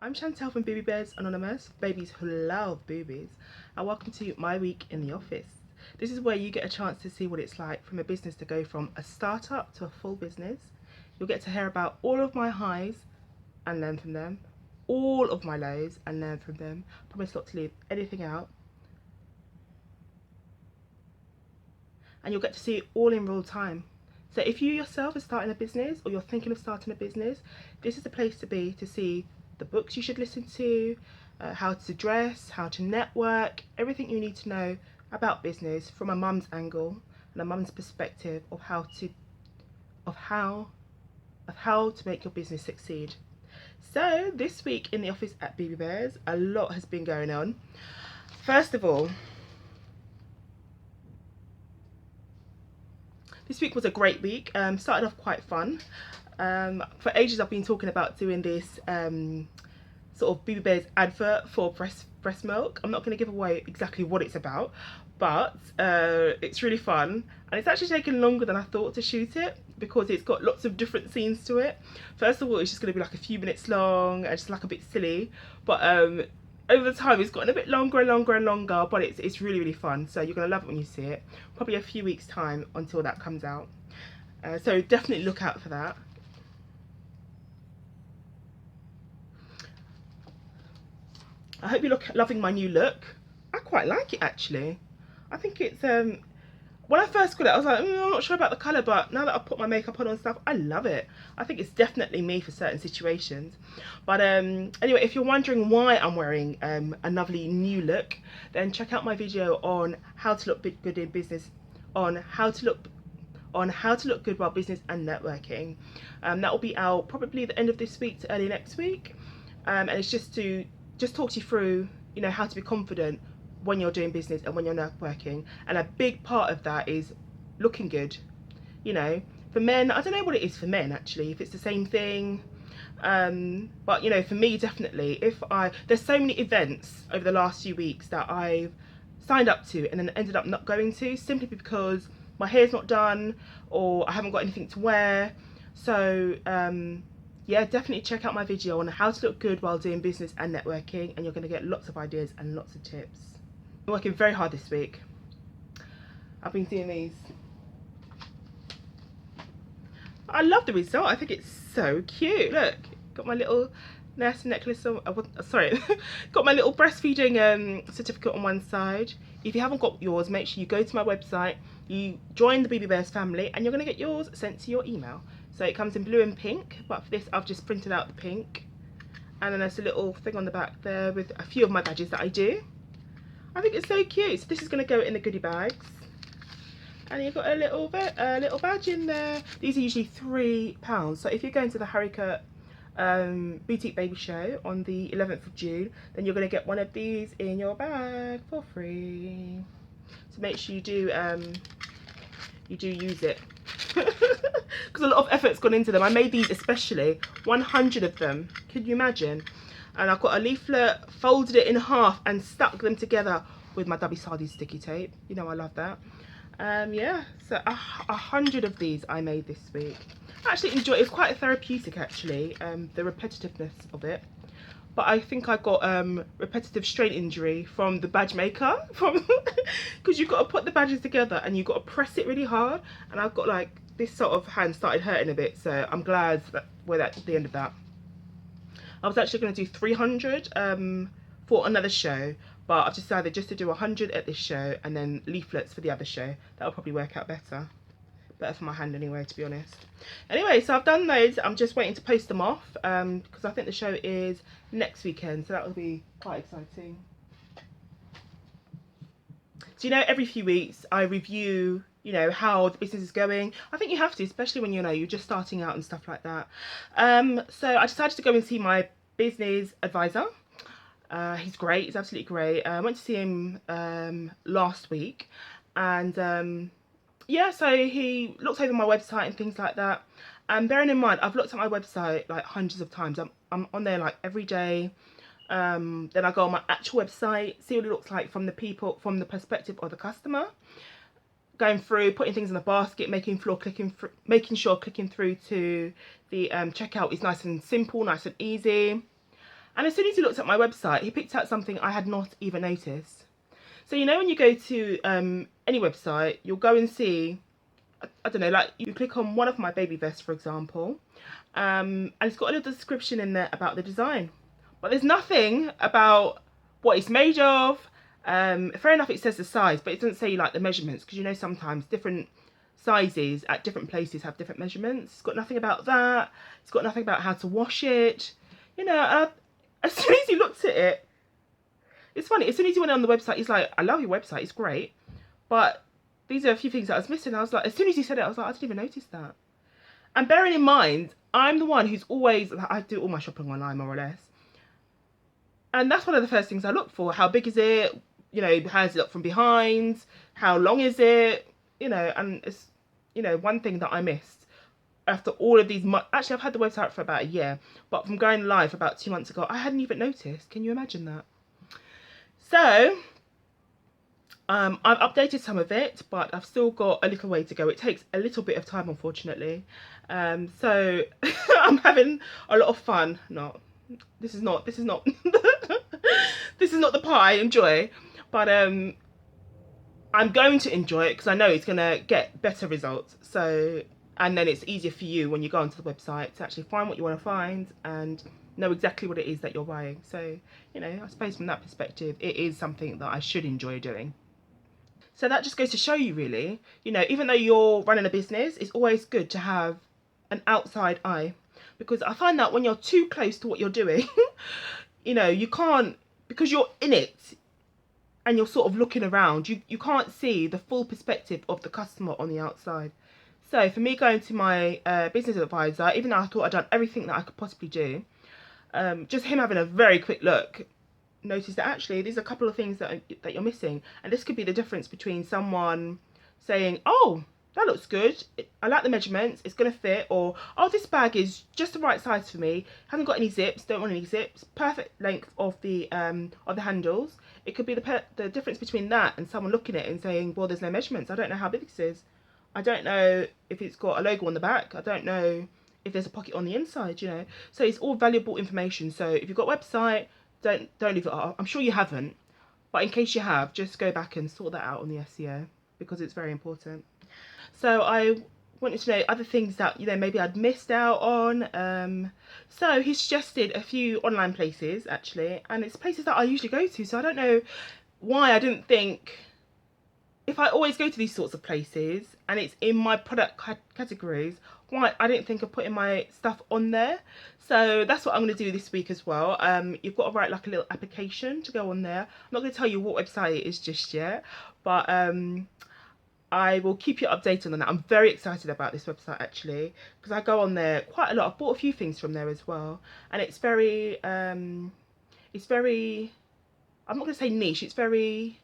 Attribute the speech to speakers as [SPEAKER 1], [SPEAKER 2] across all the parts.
[SPEAKER 1] I'm Chantel from Booby Bears Anonymous, babies who love boobies, and welcome to my week in the office. This is where you get a chance to see what it's like from a business to go from a startup to a full business. You'll get to hear about all of my highs and learn from them, all of my lows and learn from them. I promise not to leave anything out. And you'll get to see it all in real time. So if you yourself are starting a business or you're thinking of starting a business, this is the place to be to see the books you should listen to, how to dress, how to network, everything you need to know about business from a mum's angle and a mum's perspective of how to make your business succeed. So this week in the office at Booby Bears, a lot has been going on. First of all, this week was a great week. Started off quite fun. For ages I've been talking about doing this sort of Booby Bears advert for breast milk. I'm not going to give away exactly what it's about, but it's really fun, and it's actually taken longer than I thought to shoot it because it's got lots of different scenes to it. First of all, it's just going to be like a few minutes long and just like a bit silly, but over the time it's gotten a bit longer and longer and longer, but it's really fun, so you're going to love it when you see it. Probably a few weeks time until that comes out, so definitely look out for that. I hope you're loving my new look. I quite like it actually. I think it's when I first got it I was like, I'm not sure about the colour, but now that I've put my makeup on and stuff, I love it. I think it's definitely me for certain situations. But anyway, if you're wondering why I'm wearing a lovely new look, then check out my video on how to look good in business, on how to look good while business and networking. That will be out probably the end of this week to early next week, and it's just to talk you through, you know, how to be confident when you're doing business and when you're networking. And a big part of that is looking good. You know, for men, I don't know what it is for men actually, if it's the same thing, but you know, for me definitely, there's so many events over the last few weeks that I've signed up to and then ended up not going to simply because my hair's not done or I haven't got anything to wear. So yeah, definitely check out my video on how to look good while doing business and networking, and you're going to get lots of ideas and lots of tips. I'm working very hard this week. I've been doing these. I love the result. I think it's so cute. Look, got my little nurse necklace on. Sorry, got my little breastfeeding certificate on one side. If you haven't got yours, make sure you go to my website, you join the Booby Bears family, and you're going to get yours sent to your email. So it comes in blue and pink, but for this I've just printed out the pink, and then there's a little thing on the back there with a few of my badges that I do. I think it's so cute. So this is going to go in the goodie bags, and you've got a little badge in there. These are usually £3. So if you're going to the Harricot Boutique Baby Show on the 11th of June, then you're going to get one of these in your bag for free. So make sure you do use it. Because a lot of effort's gone into them. I made these especially, 100 of them. Can you imagine? And I've got a leaflet, folded it in half and stuck them together with my Dubby Sardi sticky tape. You know I love that. Yeah, so 100 of these I made this week. I actually enjoy it. It's quite therapeutic actually, the repetitiveness of it. But I think I got repetitive strain injury from the badge maker, because you've got to put the badges together and you've got to press it really hard, and I've got like this sort of hand started hurting a bit, so I'm glad that we're at the end of that. I was actually going to do 300 for another show, but I've decided just to do 100 at this show and then leaflets for the other show. That'll probably work out better for my hand anyway, to be honest. Anyway, so I've done those. I'm just waiting to post them off because I think the show is next weekend, so that will be quite exciting. So, you know, every few weeks I review, you know, how the business is going. I think you have to, especially when, you know, you're just starting out and stuff like that. So I decided to go and see my business advisor. He's great. He's absolutely great. I went to see him last week, and yeah, so he looked over my website and things like that. And bearing in mind, I've looked at my website like hundreds of times. I'm on there like every day. Then I go on my actual website, see what it looks like from the perspective of the customer. Going through, putting things in the basket, making sure clicking through to the checkout is nice and simple, nice and easy. And as soon as he looked at my website, he picked out something I had not even noticed. So, you know, when you go to any website, you'll go and see, I don't know, like you click on one of my baby vests, for example, and it's got a little description in there about the design. But there's nothing about what it's made of. Fair enough, it says the size, but it doesn't say like the measurements, because you know sometimes different sizes at different places have different measurements. It's got nothing about that. It's got nothing about how to wash it. You know, as soon as he looked at it, it's funny, as soon as he went on the website, he's like, I love your website, it's great, but these are a few things that I was missing. I was like, as soon as he said it, I was like, I didn't even notice that. And bearing in mind, I'm the one who's always, I do all my shopping online more or less. And that's one of the first things I look for. How big is it? You know, how does it look from behind? How long is it? You know, and it's, you know, one thing that I missed after all of these months. Actually, I've had the website for about a year, but from going live about 2 months ago, I hadn't even noticed. Can you imagine that? So, I've updated some of it, but I've still got a little way to go. It takes a little bit of time, unfortunately. So I'm having a lot of fun. This is not this is not the part I enjoy, but I'm going to enjoy it because I know it's gonna get better results. So, and then it's easier for you when you go onto the website to actually find what you want to find and know exactly what it is that you're buying. So, you know, I suppose from that perspective, it is something that I should enjoy doing. So that just goes to show you, really, you know, even though you're running a business, it's always good to have an outside eye, because I find that when you're too close to what you're doing, you know, you can't, because you're in it and you're sort of looking around, you can't see the full perspective of the customer on the outside. So for me, going to my business advisor, even though I thought I'd done everything that I could possibly do, just him having a very quick look, notice that actually there's a couple of things that you're missing, and this could be the difference between someone saying, oh, that looks good, I like the measurements, it's going to fit, or oh, this bag is just the right size for me, hasn't got any zips, don't want any zips, perfect length of the handles. It could be the difference between that and someone looking at it and saying, well, there's no measurements, I don't know how big this is, I don't know if it's got a logo on the back, I don't know if there's a pocket on the inside, you know. So it's all valuable information. So if you've got a website, don't leave it off. I'm sure you haven't, but in case you have, just go back and sort that out on the SEO, because it's very important. So I wanted to know other things that, you know, maybe I'd missed out on. So he suggested a few online places actually, and it's places that I usually go to. So I don't know why I didn't think, if I always go to these sorts of places and it's in my product categories, why I didn't think of putting my stuff on there. So that's what I'm going to do this week as well. You've got to write like a little application to go on there. I'm not going to tell you what website it is just yet, but I will keep you updated on that. I'm very excited about this website actually, because I go on there quite a lot. I've bought a few things from there as well, and it's very I'm not going to say niche, it's very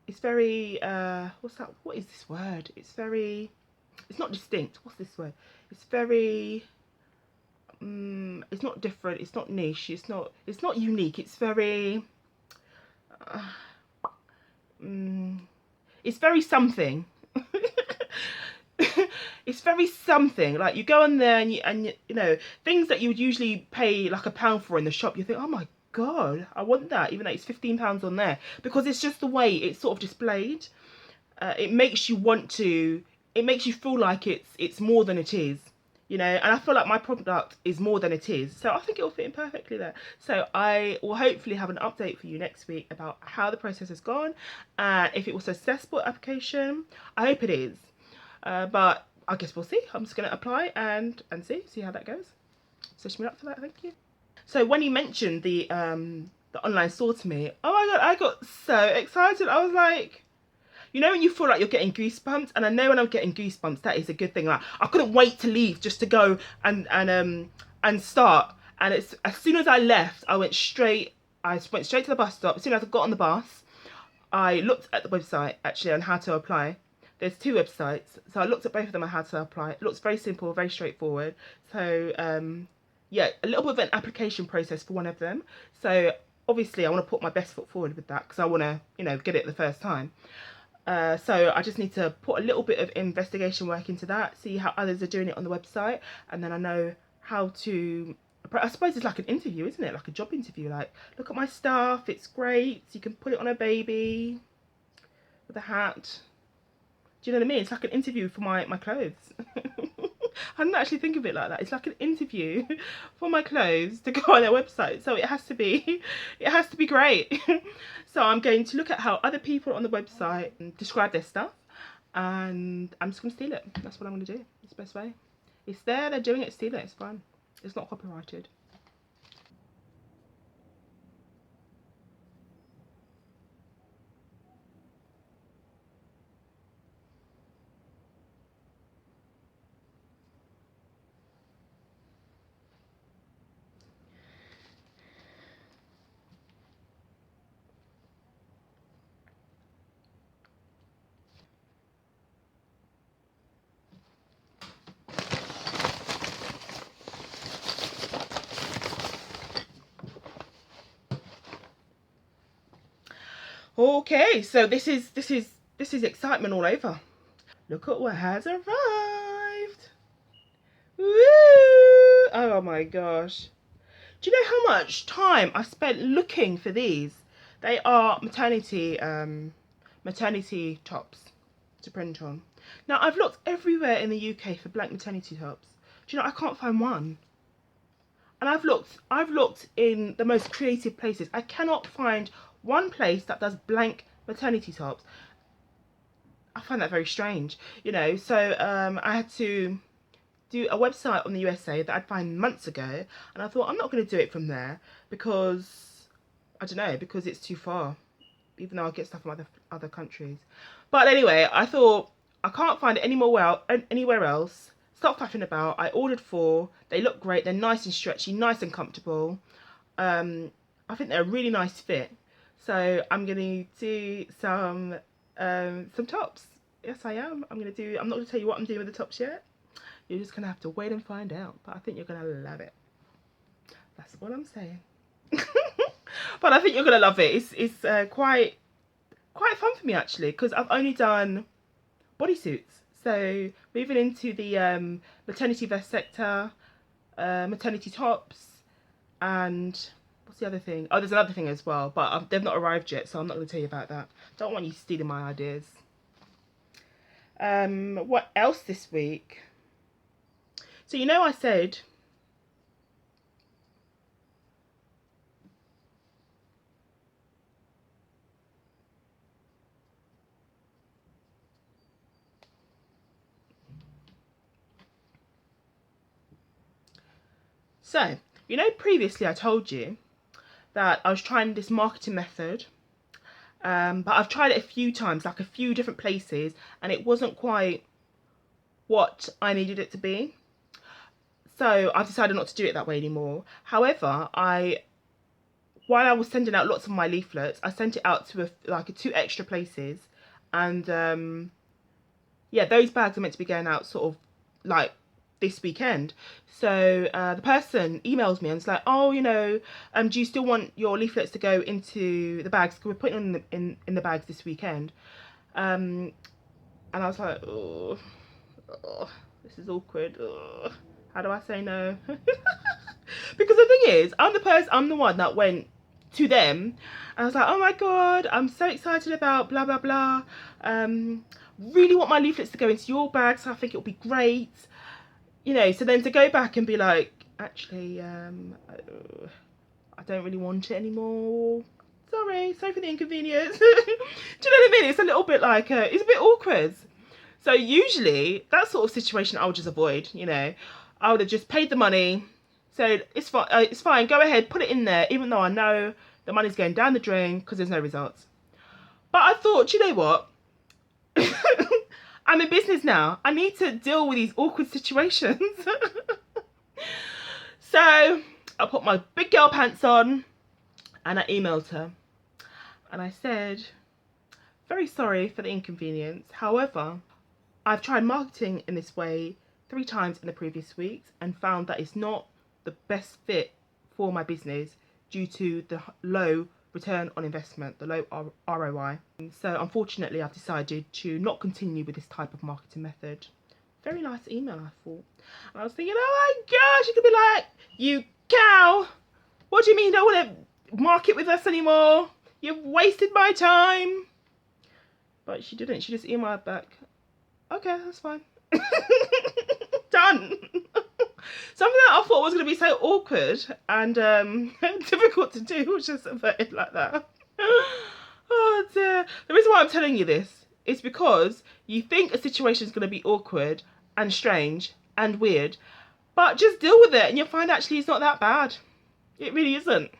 [SPEAKER 1] what's that, what is this word, it's not distinct, what's this word, it's very it's not different, it's not niche, it's not unique, it's very it's very something. It's very something, like you go on there and you know, things that you would usually pay like £1 for in the shop, you think, oh my god, I want that, even though it's £15 on there, because it's just the way it's sort of displayed. It makes you want to, it makes you feel like it's more than it is, you know, and I feel like my product is more than it is, so I think it'll fit in perfectly there. So I will hopefully have an update for you next week about how the process has gone, and if it was a successful application. I hope it is, but I guess we'll see. I'm just going to apply and see how that goes. So wish me luck for that. Thank you. So when he mentioned the online store to me, oh my god, I got so excited. I was like, you know when you feel like you're getting goosebumps, and I know when I'm getting goosebumps, that is a good thing. Like I couldn't wait to leave just to go and start. And it's, as soon as I left, I went straight to the bus stop. As soon as I got on the bus, I looked at the website actually on how to apply. There's 2 websites, so I looked at both of them on how to apply. It looks very simple, very straightforward. So yeah, a little bit of an application process for one of them. So obviously I want to put my best foot forward with that, because I want to, you know, get it the first time. So I just need to put a little bit of investigation work into that, see how others are doing it on the website, and then I know how to I suppose it's like an interview, isn't it? Like a job interview. Like, look at my stuff. It's great. You can put it on a baby with a hat. Do you know what I mean? It's like an interview for my clothes. I didn't actually think of it like that. It's like an interview for my clothes to go on their website. So it has to be great. So I'm going to look at how other people on the website describe their stuff, and I'm just going to steal it. That's what I'm going to do. It's the best way. It's there, they're doing it, steal it, it's fine. It's not copyrighted. Okay, so this is excitement all over. Look at what has arrived. Woo! Oh my gosh. Do you know how much time I spent looking for these? They are maternity tops to print on. Now I've looked everywhere in the UK for blank maternity tops. Do you know I can't find one? And I've looked in the most creative places. I cannot find one place that does blank maternity tops. I find that very strange, you know. So I had to do a website on the USA that I'd found months ago, and I thought I'm not going to do it from there because I don't know, because it's too far. Even though I get stuff from other countries, but anyway, I thought I can't find it anywhere else. Stop faffing about. I ordered 4. They look great. They're nice and stretchy, nice and comfortable. I think they're a really nice fit. So I'm gonna do some tops. Yes, I am. I'm not gonna tell you what I'm doing with the tops yet. You're just gonna have to wait and find out. But I think you're gonna love it. That's what I'm saying. But I think you're gonna love it. It's quite fun for me actually, because I've only done bodysuits. So moving into the maternity vest sector, maternity tops, and what's the other thing? Oh, there's another thing as well, but they've not arrived yet, so I'm not going to tell you about that. Don't want you stealing my ideas. What else this week? So you know I said so you know previously I told you that I was trying this marketing method, but I've tried it a few times, like a few different places, and it wasn't quite what I needed it to be. So I've decided not to do it that way anymore. However, while I was sending out lots of my leaflets, I sent it out to like 2 extra places, and yeah, those bags are meant to be going out sort of like this weekend. So the person emails me and it's like, oh, you know, do you still want your leaflets to go into the bags? Because we're putting them in the bags this weekend. And I was like, oh, this is awkward. How do I say no? Because the thing is, I'm the one that went to them, and I was like, oh my god, I'm so excited about blah blah blah. Really want my leaflets to go into your bag, so I think it'll be great. You know, so then to go back and be like, actually, I don't really want it anymore. Sorry for the inconvenience. Do you know what I mean? It's a little bit like, it's a bit awkward. So usually that sort of situation I would just avoid, you know. I would have just paid the money, said it's fine, go ahead, put it in there, even though I know the money's going down the drain because there's no results. But I thought, you know what? I'm in business now. I need to deal with these awkward situations. So I put my big girl pants on and I emailed her. And I said, very sorry for the inconvenience. However, I've tried marketing in this way 3 times in the previous weeks and found that it's not the best fit for my business due to the low return on investment, the low ROI. So unfortunately, I've decided to not continue with this type of marketing method. Very nice email, I thought. And I was thinking, oh my gosh, you could be like, you Cow, what do you mean you don't want to market with us anymore? You've wasted my time. But she didn't. She just emailed back. Okay, that's fine. Done. Something that I thought was going to be so awkward and difficult to do was just averted like that. Oh dear. The reason why I'm telling you this is because you think a situation is going to be awkward and strange and weird, but just deal with it and you'll find actually it's not that bad. It really isn't.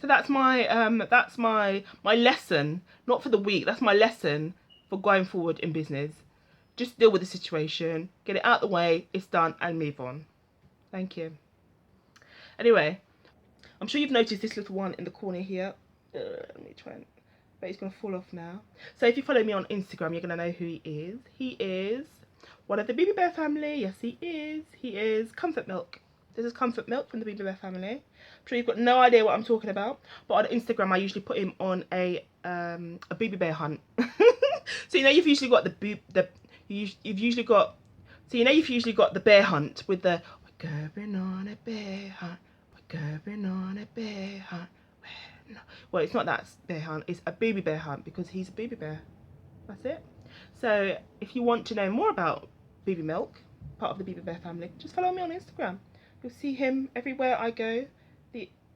[SPEAKER 1] So that's my lesson, not for the week. That's my lesson for going forward in business. Just deal with the situation, get it out the way, it's done, and move on. Thank you. Anyway, I'm sure you've noticed this little one in the corner here. Let me try and... but he's going to fall off now. So if you follow me on Instagram, you're going to know who he is. He is one of the Baby Bear family. Yes, he is. He is Comfort Milk. This is Comfort Milk from the Baby Bear family. I'm sure you've got no idea what I'm talking about. But on Instagram, I usually put him on a Baby Bear hunt. So you know you've usually got you've usually got the bear hunt with the we're going on a bear hunt. We're going on a bear hunt. Well, it's not that bear hunt, it's a baby bear hunt because he's a baby bear. That's it. So if you want to know more about Baby Milk, part of the Baby Bear family, just follow me on Instagram. You'll see him everywhere I go.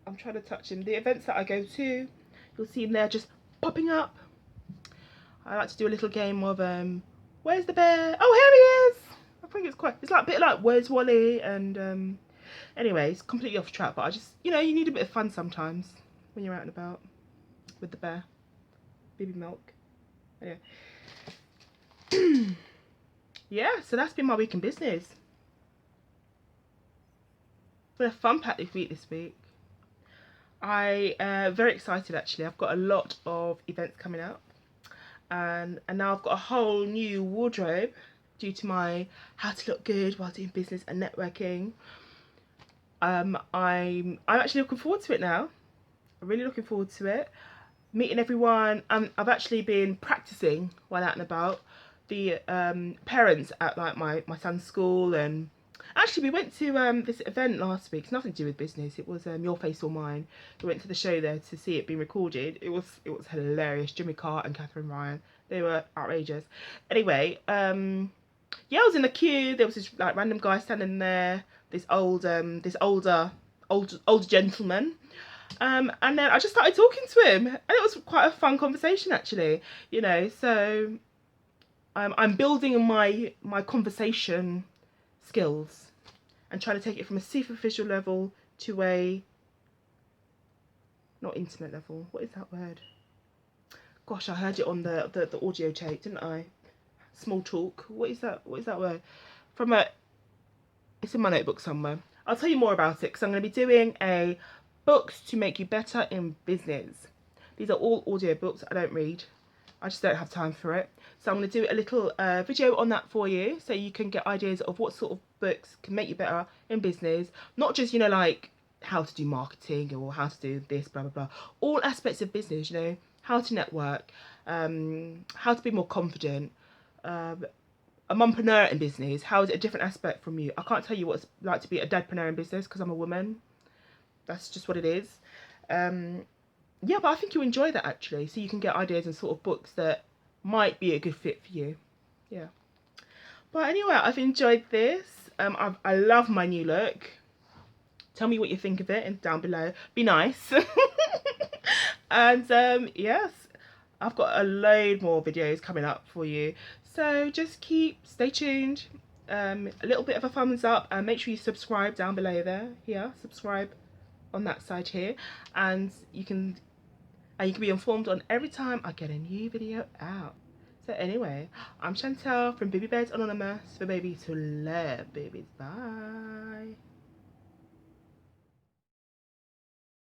[SPEAKER 1] I'm trying to touch him. The events that I go to, you'll see him there just popping up. I like to do a little game of where's the bear? Oh, here he is. I think it's like a bit like Where's Wally, and anyway, it's completely off track, but I just, you need a bit of fun sometimes when you're out and about with the bear. Baby Milk. Anyway. Yeah, so that's been my week in business. Been a fun packed week this week. I very excited actually. I've got a lot of events coming up, and now I've got a whole new wardrobe due to my how to look good while doing business and networking. I'm actually looking forward to it now. I'm really looking forward to it. Meeting everyone. I've actually been practicing while out and about. The parents at like my son's school, and actually we went to this event last week. It's nothing to do with business. It was Your Face or Mine. We went to the show there to see it being recorded. It was hilarious. Jimmy Carr and Catherine Ryan. They were outrageous. Anyway, yeah, I was in the queue. There was this like random guy standing there. This older gentleman. And then I just started talking to him, and it was quite a fun conversation actually. So I'm building my conversation skills and trying to take it from a superficial level to a not intimate level. What is that word? Gosh, I heard it on the audio tape, didn't I? Small talk. What is that word? It's in my notebook somewhere. I'll tell you more about it because I'm going to be doing a books to make you better in business. These are all audio books. I don't read. I just don't have time for it. So I'm going to do a little video on that for you so you can get ideas of what sort of books can make you better in business. Not just, like how to do marketing or how to do this, blah, blah, blah. All aspects of business, how to network, how to be more confident, a mompreneur in business. How is it a different aspect from you? I can't tell you what it's like to be a dadpreneur in business because I'm a woman. That's just what it is. Yeah, but I think you'll enjoy that actually. So you can get ideas and sort of books that might be a good fit for you. Yeah. But anyway, I've enjoyed this. I love my new look. Tell me what you think of it and down below. Be nice. And yes, I've got a load more videos coming up for you. So just stay tuned. A little bit of a thumbs up, and make sure you subscribe down below there. Here, subscribe on that side here, and you can be informed on every time I get a new video out. So anyway, I'm Chantel from Baby Bears Anonymous, for baby to love babies. Bye.